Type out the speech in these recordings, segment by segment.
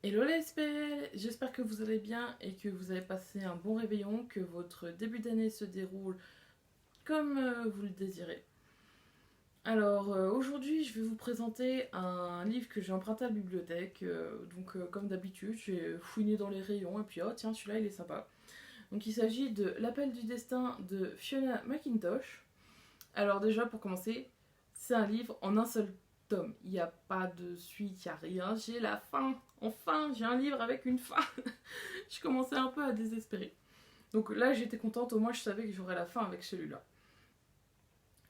Hello les SPL, j'espère que vous allez bien et que vous avez passé un bon réveillon, que votre début d'année se déroule comme vous le désirez. Alors aujourd'hui je vais vous présenter un livre que j'ai emprunté à la bibliothèque, comme d'habitude j'ai fouiné dans les rayons et puis oh tiens celui-là il est sympa. Donc il s'agit de L'appel du destin de Fiona McIntosh. Alors déjà pour commencer, c'est un livre en un seul tome, il n'y a pas de suite, il n'y a rien, j'ai la fin, enfin j'ai un livre avec une fin. Je commençais un peu à désespérer. Donc là, j'étais contente, au moins je savais que j'aurais la fin avec celui-là.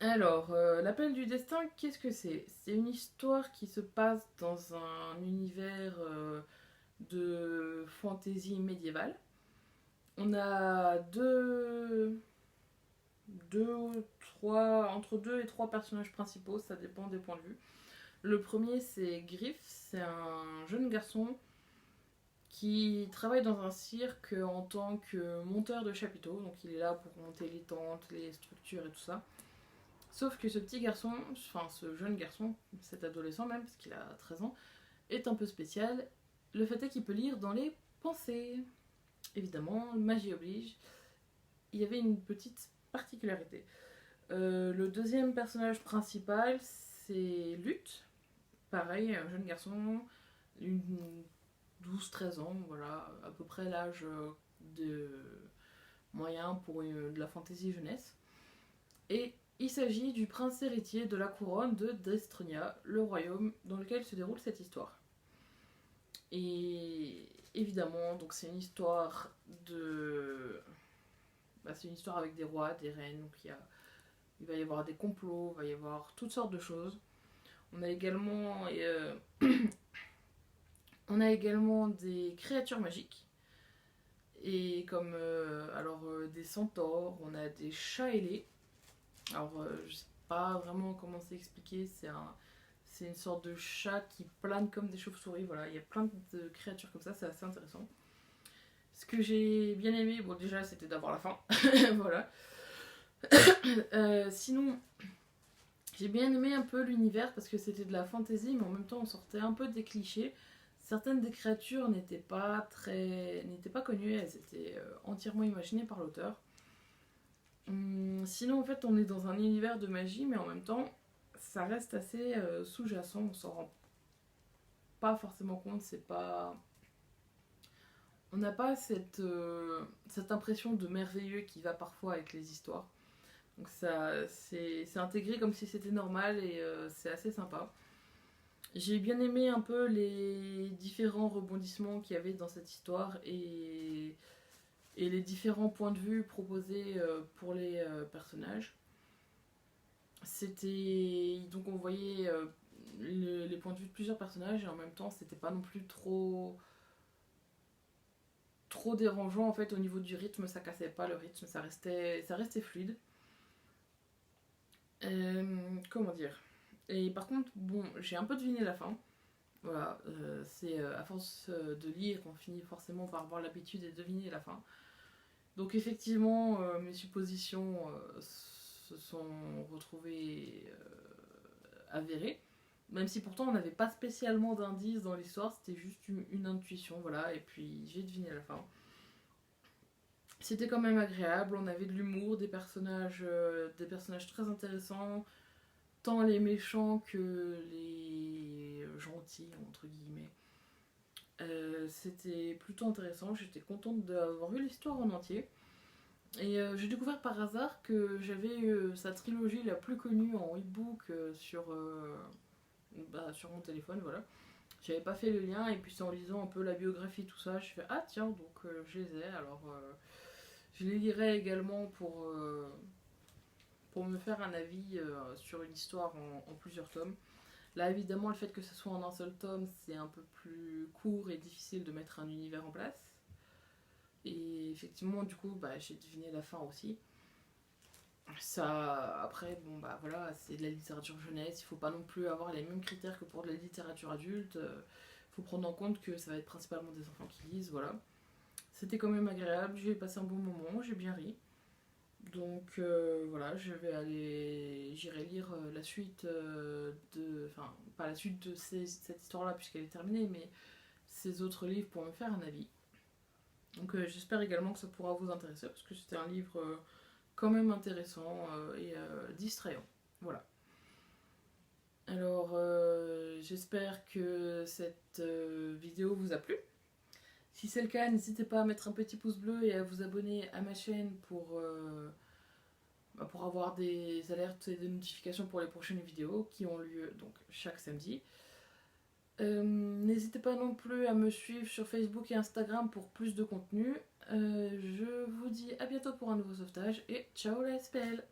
Alors, l'appel du destin, qu'est-ce que c'est? C'est une histoire qui se passe dans un univers de fantasy médiévale. On a entre deux et trois personnages principaux, ça dépend des points de vue. Le premier, c'est Griff, c'est un jeune garçon qui travaille dans un cirque en tant que monteur de chapiteaux. Donc il est là pour monter les tentes, les structures et tout ça. Sauf que ce petit garçon, enfin ce jeune garçon, cet adolescent même, parce qu'il a 13 ans, est un peu spécial. Le fait est qu'il peut lire dans les pensées. Évidemment, magie oblige. Il y avait une petite particularité. Le deuxième personnage principal, c'est Lutte. Pareil, un jeune garçon, une 12-13 ans, voilà, à peu près l'âge de moyen pour de la fantaisie jeunesse. Et il s'agit du prince héritier de la couronne de Destronia, le royaume dans lequel se déroule cette histoire. Et évidemment, donc c'est une histoire de. C'est une histoire avec des rois, des reines, donc il va y avoir des complots, il va y avoir toutes sortes de choses. On a également, on a également des créatures magiques. Et comme des centaures, on a des chats ailés. Alors je sais pas vraiment comment c'est expliqué, c'est une sorte de chat qui plane comme des chauves-souris, voilà, il y a plein de créatures comme ça, c'est assez intéressant. Ce que j'ai bien aimé, bon déjà c'était d'avoir la fin, voilà. Sinon, j'ai bien aimé un peu l'univers parce que c'était de la fantasy, mais en même temps on sortait un peu des clichés. Certaines des créatures n'étaient pas connues, elles étaient entièrement imaginées par l'auteur. Sinon, en fait, on est dans un univers de magie, mais en même temps, ça reste assez sous-jacent. On s'en rend pas forcément compte. C'est pas. On n'a pas cette impression de merveilleux qui va parfois avec les histoires. Donc ça, c'est intégré comme si c'était normal et c'est assez sympa. J'ai bien aimé un peu les différents rebondissements qu'il y avait dans cette histoire et les différents points de vue proposés pour les personnages. C'était. Donc on voyait les points de vue de plusieurs personnages et en même temps c'était pas non plus trop dérangeant en fait au niveau du rythme, ça cassait pas le rythme, ça restait fluide. Comment dire. Et par contre, bon, j'ai un peu deviné la fin. Voilà, c'est à force de lire qu'on finit forcément par avoir l'habitude et deviner la fin. Donc effectivement, mes suppositions se sont retrouvées avérées. Même si pourtant on n'avait pas spécialement d'indices dans l'histoire, c'était juste une intuition, voilà, et puis j'ai deviné la fin. C'était quand même agréable, on avait de l'humour, des personnages très intéressants, tant les méchants que les gentils, entre guillemets. C'était plutôt intéressant, j'étais contente d'avoir eu l'histoire en entier. Et j'ai découvert par hasard que j'avais sa trilogie la plus connue en e-book sur mon téléphone, voilà. J'avais pas fait le lien et puis c'est en lisant un peu la biographie, tout ça, je fais ah tiens, donc je les ai, alors je les lirai également pour me faire un avis sur une histoire en plusieurs tomes. Là évidemment le fait que ce soit en un seul tome c'est un peu plus court et difficile de mettre un univers en place. Et effectivement du coup j'ai deviné la fin aussi. Ça, après, bon bah voilà, c'est de la littérature jeunesse, il faut pas non plus avoir les mêmes critères que pour de la littérature adulte. Faut prendre en compte que ça va être principalement des enfants qui lisent, voilà. C'était quand même agréable, j'ai passé un bon moment, j'ai bien ri. Donc voilà, j'irai lire la suite Enfin, pas la suite de cette histoire-là puisqu'elle est terminée, mais ces autres livres pour me faire un avis. Donc j'espère également que ça pourra vous intéresser parce que c'était un livre quand même intéressant et distrayant. Voilà. Alors j'espère que cette vidéo vous a plu. Si c'est le cas, n'hésitez pas à mettre un petit pouce bleu et à vous abonner à ma chaîne pour avoir des alertes et des notifications pour les prochaines vidéos qui ont lieu donc chaque samedi. N'hésitez pas non plus à me suivre sur Facebook et Instagram pour plus de contenu. Je vous dis à bientôt pour un nouveau sauvetage et ciao la SPL!